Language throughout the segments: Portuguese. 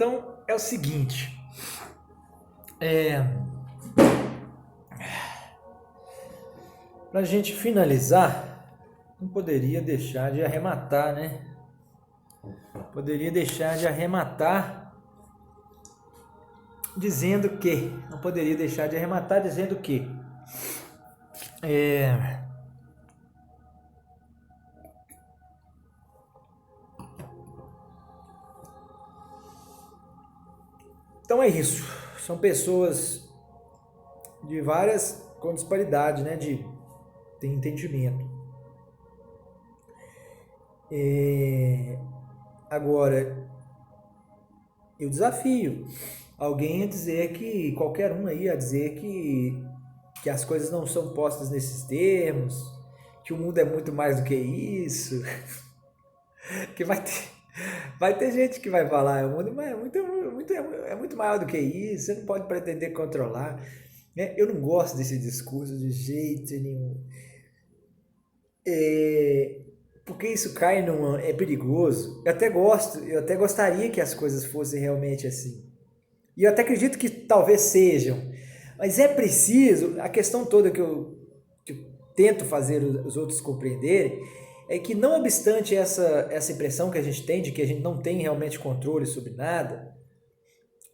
Então é o seguinte, para a gente finalizar, não poderia deixar de arrematar, né? Poderia deixar de arrematar dizendo que, não poderia deixar de arrematar dizendo que, então é isso. São pessoas de várias, com disparidade, né, de entendimento. Agora, eu desafio alguém a dizer que, qualquer um aí a dizer que as coisas não são postas nesses termos, que o mundo é muito mais do que isso, que vai ter gente que vai falar, o mundo é muito maior do que isso, você não pode pretender controlar. Eu não gosto desse discurso de jeito nenhum. Porque isso cai é perigoso. Eu até gostaria que as coisas fossem realmente assim. E eu até acredito que talvez sejam. Mas é preciso, a questão toda que eu tento fazer os outros compreenderem, é que não obstante essa impressão que a gente tem de que a gente não tem realmente controle sobre nada,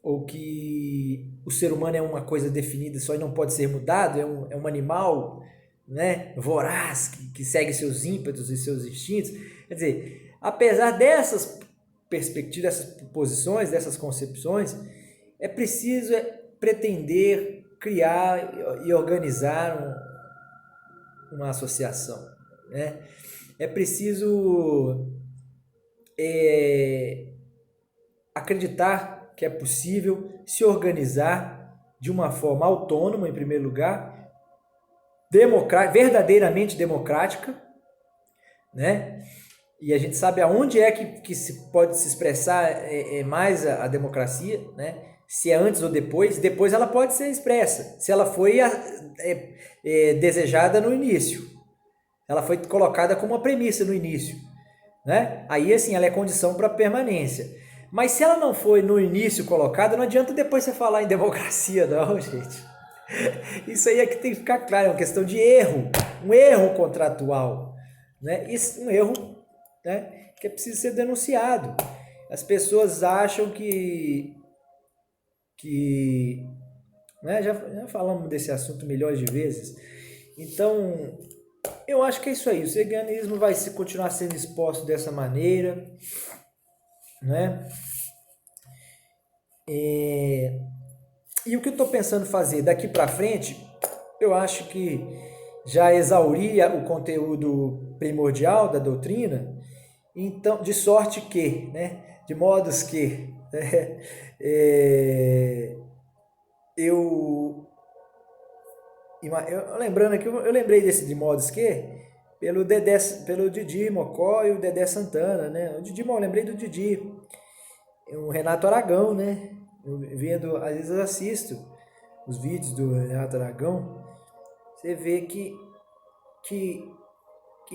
ou que o ser humano é uma coisa definida só e não pode ser mudado, é um animal, né, voraz, que segue seus ímpetos e seus instintos. Quer dizer, apesar dessas perspectivas, dessas posições, dessas concepções, é preciso pretender criar e organizar uma associação, né? É preciso acreditar que é possível se organizar de uma forma autônoma, em primeiro lugar, verdadeiramente democrática, né? E a gente sabe aonde é que se pode se expressar mais a democracia, né? Se é antes ou depois. Depois ela pode ser expressa, se ela foi desejada no início, ela foi colocada como uma premissa no início, né? Aí assim ela é condição para permanência. Mas se ela não foi no início colocada, não adianta depois você falar em democracia, não, gente. Isso aí é que tem que ficar claro, é uma questão de erro, um erro contratual, né? Isso, um erro, né, que é preciso ser denunciado. As pessoas acham né, já falamos desse assunto milhões de vezes. Então, eu acho que é isso aí. O ceganismo vai continuar sendo exposto dessa maneira, né? E o que eu estou pensando fazer daqui para frente, eu acho que já exauri o conteúdo primordial da doutrina, então, de sorte que, né, de modos que, eu lembrando aqui, eu lembrei desse de modos que pelo Didi Mocó e o Dedé Santana, né? O Didi, eu lembrei do Didi, o Renato Aragão, né? Às vezes eu assisto os vídeos do Renato Aragão, você vê que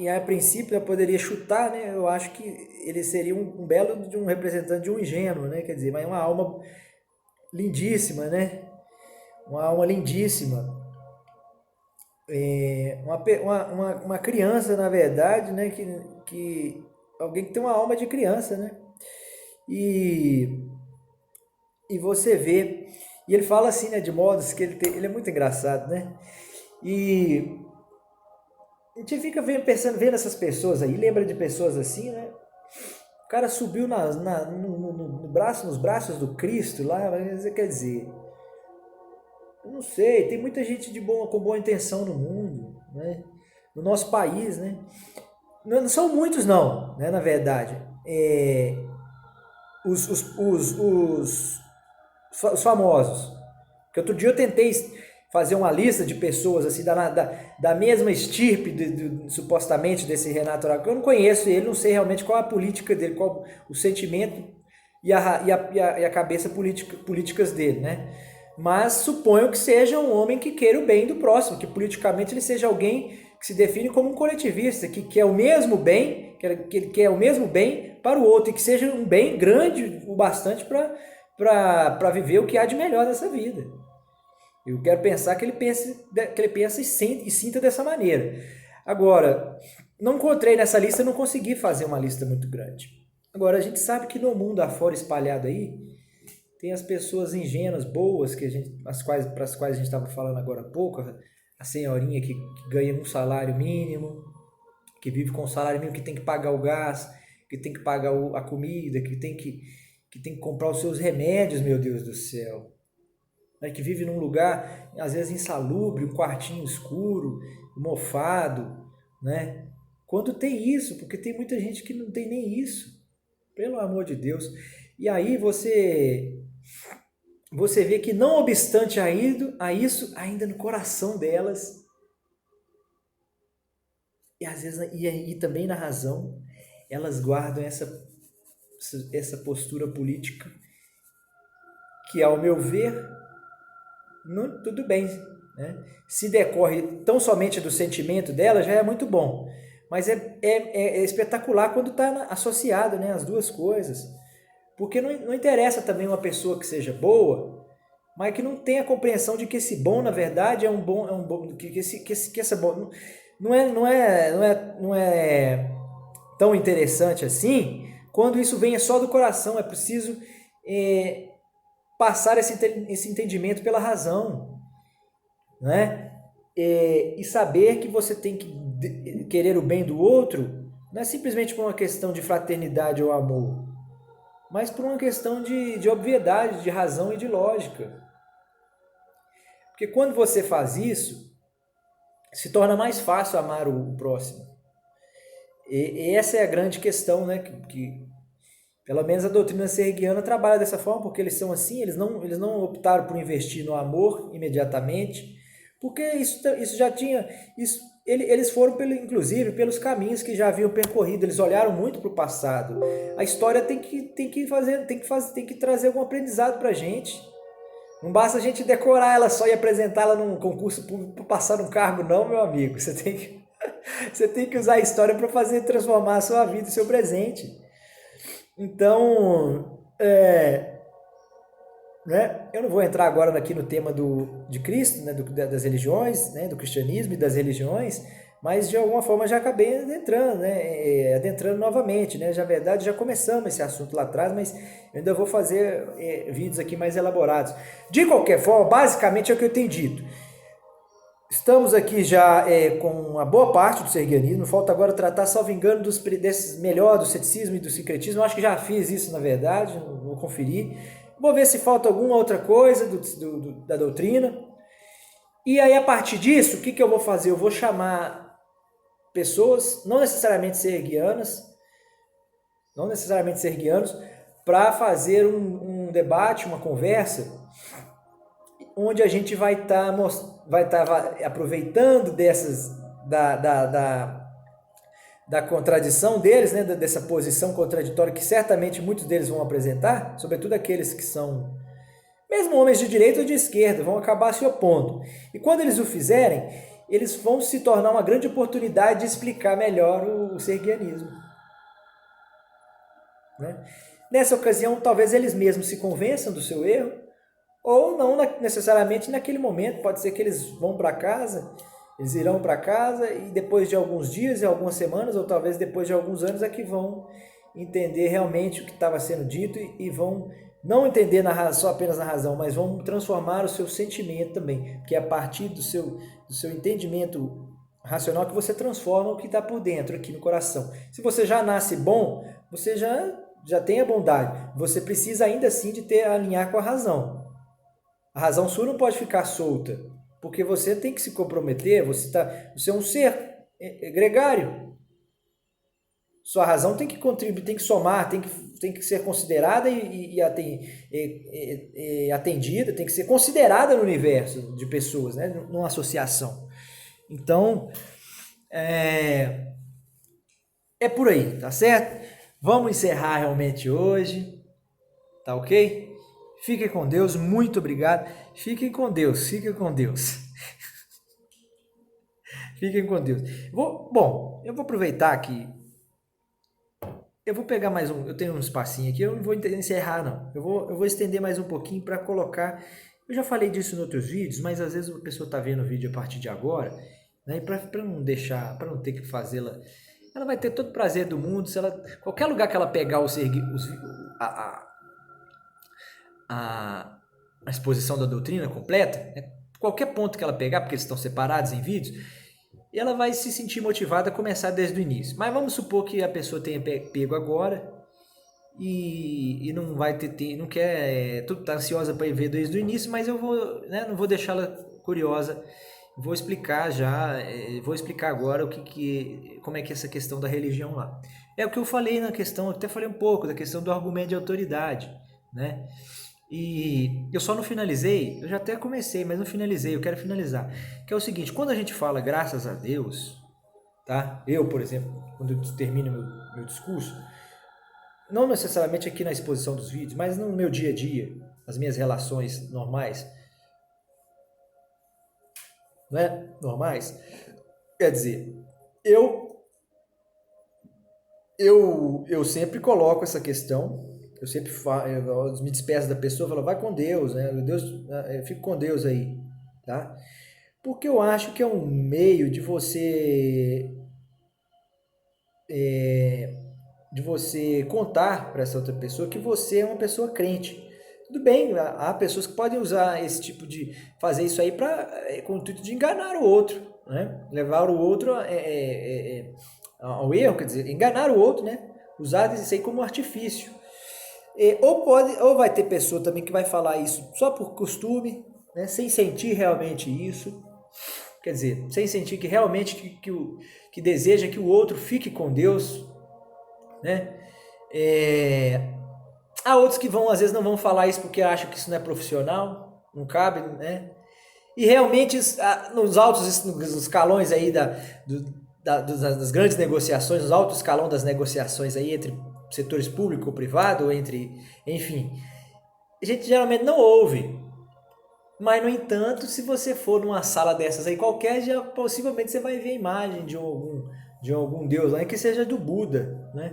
a princípio eu poderia chutar, né? Eu acho que ele seria um belo de um representante de um ingênuo, né? Quer dizer, mas uma alma lindíssima, né? Uma alma lindíssima. Uma criança, na verdade, né? Alguém que tem uma alma de criança, né? E você vê, e ele fala assim, né? De modos que ele é muito engraçado, né? E a gente fica vendo essas pessoas aí, lembra de pessoas assim, né? O cara subiu nos braços do Cristo lá, quer dizer, eu não sei, tem muita gente com boa intenção no mundo, né? No nosso país, né? Não são muitos não, né? Na verdade, os famosos. Que outro dia eu tentei fazer uma lista de pessoas assim da mesma estirpe supostamente desse Renato Aragão. Eu não conheço ele, não sei realmente qual a política dele, qual o sentimento e a cabeça políticas dele, né? Mas suponho que seja um homem que queira o bem do próximo, que politicamente ele seja alguém que se define como um coletivista, que quer o mesmo bem, que ele quer o mesmo bem para o outro, e que seja um bem grande o bastante para viver o que há de melhor nessa vida. Eu quero pensar que ele pensa e sinta dessa maneira. Agora, não encontrei nessa lista, não consegui fazer uma lista muito grande. Agora, a gente sabe que no mundo afora espalhado aí, tem as pessoas ingênuas, boas, para as quais a gente estava falando agora há pouco, a senhorinha que ganha um salário mínimo, que vive com um salário mínimo, que tem que pagar o gás, que tem que pagar a comida, que tem que comprar os seus remédios, meu Deus do céu. Que vive num lugar, às vezes, insalubre, um quartinho escuro, mofado, né? Quando tem isso, porque tem muita gente que não tem nem isso, pelo amor de Deus. E aí você vê que não obstante a isso, ainda no coração delas, e às vezes e também na razão, elas guardam essa postura política que, ao meu ver, não, tudo bem, né? Se decorre tão somente do sentimento dela, já é muito bom. Mas é espetacular quando está associado, né, as duas coisas. Porque não interessa também uma pessoa que seja boa, mas que não tenha a compreensão de que esse bom, na verdade, é um bom, que essa bom não é tão interessante assim, quando isso vem só do coração. É preciso passar esse entendimento pela razão, né? E saber que você tem que querer o bem do outro, não é simplesmente por uma questão de fraternidade ou amor, mas por uma questão de obviedade, de razão e de lógica. Porque quando você faz isso, se torna mais fácil amar o próximo. E essa é a grande questão, né? Que pelo menos a doutrina serguiana trabalha dessa forma, porque eles são assim, eles não optaram por investir no amor imediatamente, porque isso já tinha... Eles foram, inclusive, pelos caminhos que já haviam percorrido, eles olharam muito para o passado. A história tem que trazer algum aprendizado para a gente. Não basta a gente decorar ela só e apresentá-la num concurso público para passar um cargo, não, meu amigo. Você tem que usar a história para transformar a sua vida e o seu presente. Então, né, eu não vou entrar agora aqui no tema de Cristo, né, das religiões, né, do cristianismo e das religiões, mas de alguma forma já acabei adentrando, né, adentrando novamente, né, na verdade já começamos esse assunto lá atrás, mas eu ainda vou fazer vídeos aqui mais elaborados. De qualquer forma, basicamente é o que eu tenho dito. Estamos aqui já com a boa parte do serguianismo, falta agora tratar, salvo engano, desses melhor do ceticismo e do sincretismo. Eu acho que já fiz isso, na verdade, vou conferir. Vou ver se falta alguma outra coisa da doutrina. E aí, a partir disso, o que eu vou fazer? Eu vou chamar pessoas, não necessariamente serguianos, para fazer um debate, uma conversa, onde a gente vai estar aproveitando da contradição deles, né, dessa posição contraditória que certamente muitos deles vão apresentar, sobretudo aqueles que são, mesmo homens de direita ou de esquerda, vão acabar se opondo. E quando eles o fizerem, eles vão se tornar uma grande oportunidade de explicar melhor o serguianismo. Né? Nessa ocasião, talvez eles mesmos se convençam do seu erro, ou não necessariamente naquele momento. Pode ser que eles vão para casa, eles irão para casa e depois de alguns dias e algumas semanas, ou talvez depois de alguns anos, é que vão entender realmente o que estava sendo dito e vão não entender só apenas na razão, mas vão transformar o seu sentimento também, porque é a partir do seu entendimento racional que você transforma o que está por dentro, aqui no coração. Se você já nasce bom, você já tem a bondade. Você precisa ainda assim de alinhar com a razão. A razão sua não pode ficar solta, porque você tem que se comprometer, você é um ser gregário. Sua razão tem que contribuir, tem que somar, tem que ser considerada e atendida, tem que ser considerada no universo de pessoas, né, numa associação. Então, é por aí, tá certo? Vamos encerrar realmente hoje, tá ok? Fiquem com Deus, muito obrigado. Fiquem com Deus, fiquem com Deus. Fiquem com Deus. Eu vou aproveitar aqui Eu vou pegar mais um, eu tenho um espacinho aqui, eu não vou encerrar não. Eu vou estender mais um pouquinho para colocar. Eu já falei disso em outros vídeos, mas às vezes a pessoa está vendo o vídeo a partir de agora, né? E para não deixar, para não ter que fazê-la, ela vai ter todo o prazer do mundo se ela, qualquer lugar que ela pegar a, a, a, a exposição da doutrina completa, né? Qualquer ponto que ela pegar, porque eles estão separados em vídeos, ela vai se sentir motivada a começar desde o início. Mas vamos supor que a pessoa tenha pego agora e não vai ter, não quer, tudo tá ansiosa para ver desde o início, mas eu vou, né, não vou deixá-la curiosa. Vou explicar já, vou explicar agora como é que é essa questão da religião lá. É o que eu falei na questão, até falei um pouco da questão do argumento de autoridade, né? E eu só não finalizei, eu já até comecei, mas não finalizei, eu quero finalizar. Que é o seguinte, quando a gente fala graças a Deus, tá? Eu, por exemplo, quando eu termino meu discurso, não necessariamente aqui na exposição dos vídeos, mas no meu dia a dia, nas minhas relações normais, não é? Normais, quer dizer, eu eu sempre coloco essa questão, eu sempre eu me despeço da pessoa, falo, vai com Deus, né? Deus, eu fico com Deus aí, tá? Porque eu acho que é um meio de você contar para essa outra pessoa que você é uma pessoa crente. Tudo bem, há pessoas que podem usar esse tipo de fazer isso aí para com o intuito de enganar o outro, né? Levar o outro ao erro, quer dizer, enganar o outro, né? Usar isso aí como artifício. Ou vai ter pessoa também que vai falar isso só por costume, né? Sem sentir realmente isso. Quer dizer, sem sentir que realmente que deseja que o outro fique com Deus, né? Há outros que às vezes não vão falar isso porque acham que isso não é profissional, não cabe, né? E realmente nos altos nos escalões aí das grandes negociações, nos altos escalão das negociações aí entre setores público ou privado, enfim, a gente geralmente não ouve. Mas, no entanto, se você for numa sala dessas aí qualquer, já possivelmente você vai ver a imagem de algum deus lá, que seja do Buda, né?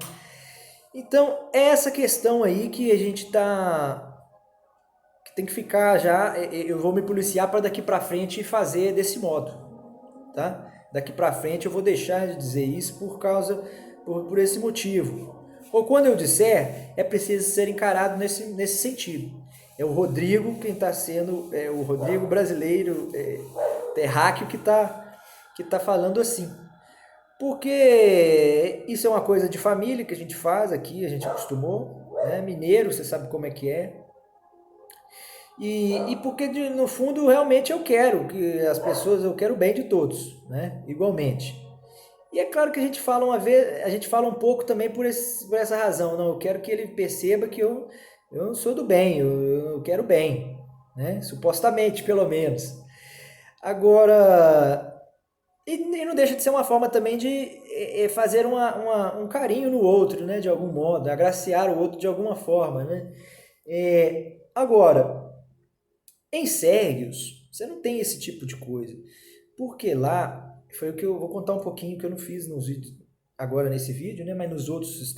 Então, é essa questão aí que a gente que tem que ficar já, eu vou me policiar para daqui para frente fazer desse modo, tá? Daqui para frente eu vou deixar de dizer isso por esse motivo. Ou quando eu disser, é preciso ser encarado nesse sentido. É o Rodrigo quem está sendo, o Rodrigo brasileiro, terráqueo que tá falando assim. Porque isso é uma coisa de família que a gente faz aqui, a gente acostumou, né? Mineiro, você sabe como é que é. E porque no fundo realmente eu quero que as pessoas, eu quero o bem de todos, né? Igualmente. E é claro que a gente fala um pouco também por essa razão, não, eu quero que ele perceba que eu sou do bem, eu quero bem, né? Supostamente, pelo menos. Agora, e não deixa de ser uma forma também de fazer um carinho no outro, né? De algum modo, agraciar o outro de alguma forma, né? Agora, em Sérgios, você não tem esse tipo de coisa. Porque lá, foi o que eu vou contar um pouquinho que eu não fiz nos vídeos, agora nesse vídeo, né? Mas nos outros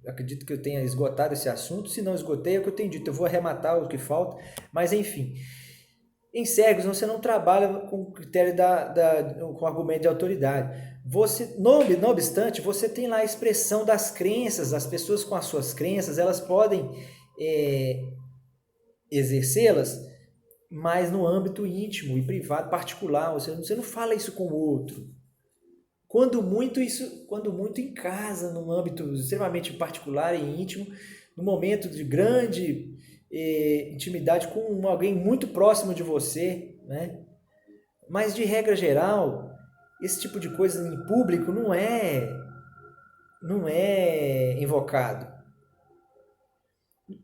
acredito que eu tenha esgotado esse assunto. Se não esgotei, é o que eu tenho dito. Eu vou arrematar o que falta. Mas enfim, em Sérgios você não trabalha com o critério com o argumento de autoridade. Não obstante, você tem lá a expressão das crenças. As pessoas com as suas crenças, elas podem exercê-las, mas no âmbito íntimo e privado, particular. Você não fala isso com o outro. Quando muito em casa, num âmbito extremamente particular e íntimo, no momento de grande intimidade com alguém muito próximo de você, né? Mas de regra geral, esse tipo de coisa em público não é invocado.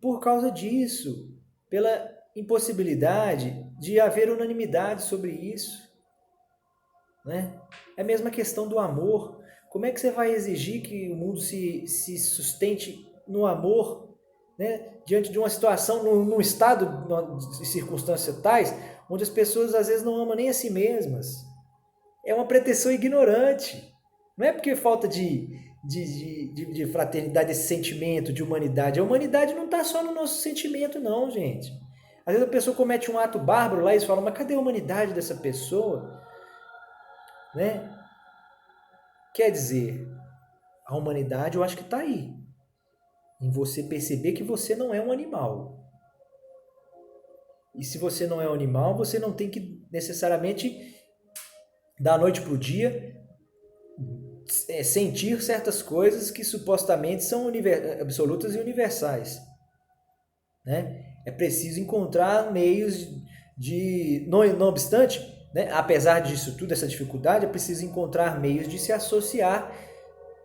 Por causa disso, pela impossibilidade de haver unanimidade sobre isso, né? É a mesma questão do amor. Como é que você vai exigir que o mundo se sustente no amor, né? Diante de uma situação, num estado de circunstâncias tais, onde as pessoas às vezes não amam nem a si mesmas? É uma pretensão ignorante. Não é porque falta de fraternidade, esse sentimento de humanidade. A humanidade não está só no nosso sentimento, não, gente. Às vezes a pessoa comete um ato bárbaro lá e eles falam, mas cadê a humanidade dessa pessoa? Né? Quer dizer, a humanidade eu acho que está aí. Em você perceber que você não é um animal. E se você não é um animal, você não tem que necessariamente, da noite para o dia, sentir certas coisas que supostamente são absolutas e universais. Né? É preciso encontrar meios de... Não obstante, né, apesar disso tudo, essa dificuldade, é preciso encontrar meios de se associar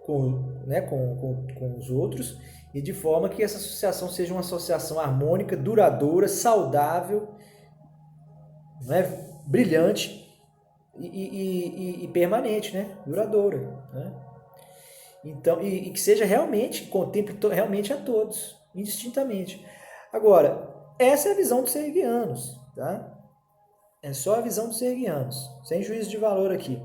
com os outros e de forma que essa associação seja uma associação harmônica, duradoura, saudável, né, brilhante e permanente, né, duradoura. Né? Então, e que seja realmente, contemple realmente a todos, indistintamente. Agora, essa é a visão dos serguianos, tá? É só a visão dos serguianos, sem juízo de valor aqui.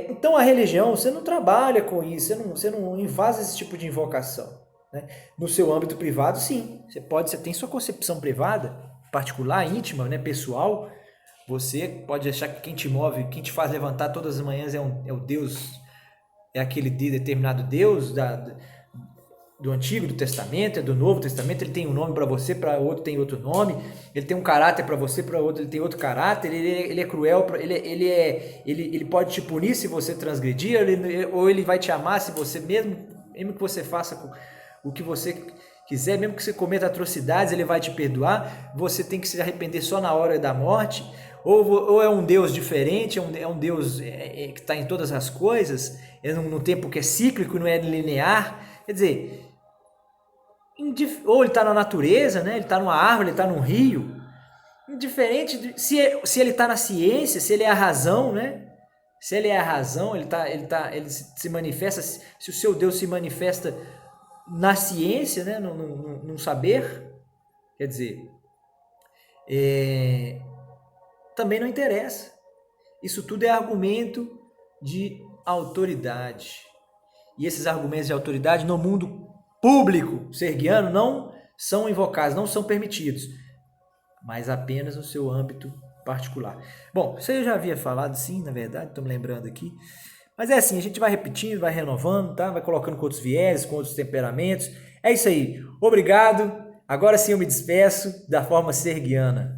Então a religião, você não trabalha com isso, você não faz esse tipo de invocação. Né? No seu âmbito privado, sim. Você tem sua concepção privada, particular, íntima, né, pessoal. Você pode achar que quem te move, quem te faz levantar todas as manhãs é o Deus, é aquele determinado Deus do Antigo, do Testamento, é do Novo Testamento, ele tem um nome para você, para outro tem outro nome, ele tem um caráter para você, para outro ele tem outro caráter, ele é cruel, ele pode te punir se você transgredir, ou ele vai te amar se você, mesmo que você faça o que você quiser, mesmo que você cometa atrocidades, ele vai te perdoar, você tem que se arrepender só na hora da morte, ou é um Deus diferente, é um Deus que está em todas as coisas, é num tempo que é cíclico, não é linear, quer dizer... Ou ele está na natureza, né? Ele está numa árvore, ele está num rio. Indiferente se ele está na ciência, se ele é a razão, né? Se ele é a razão, ele se manifesta. Se o seu Deus se manifesta na ciência, né? No saber, quer dizer, também não interessa. Isso tudo é argumento de autoridade. E esses argumentos de autoridade no mundo público serguiano não são invocados, não são permitidos, mas apenas no seu âmbito particular. Bom, isso aí eu já havia falado, sim, na verdade, estou me lembrando aqui, mas é assim, a gente vai repetindo, vai renovando, tá? Vai colocando com outros vieses, com outros temperamentos. É isso aí, obrigado, agora sim eu me despeço da forma serguiana.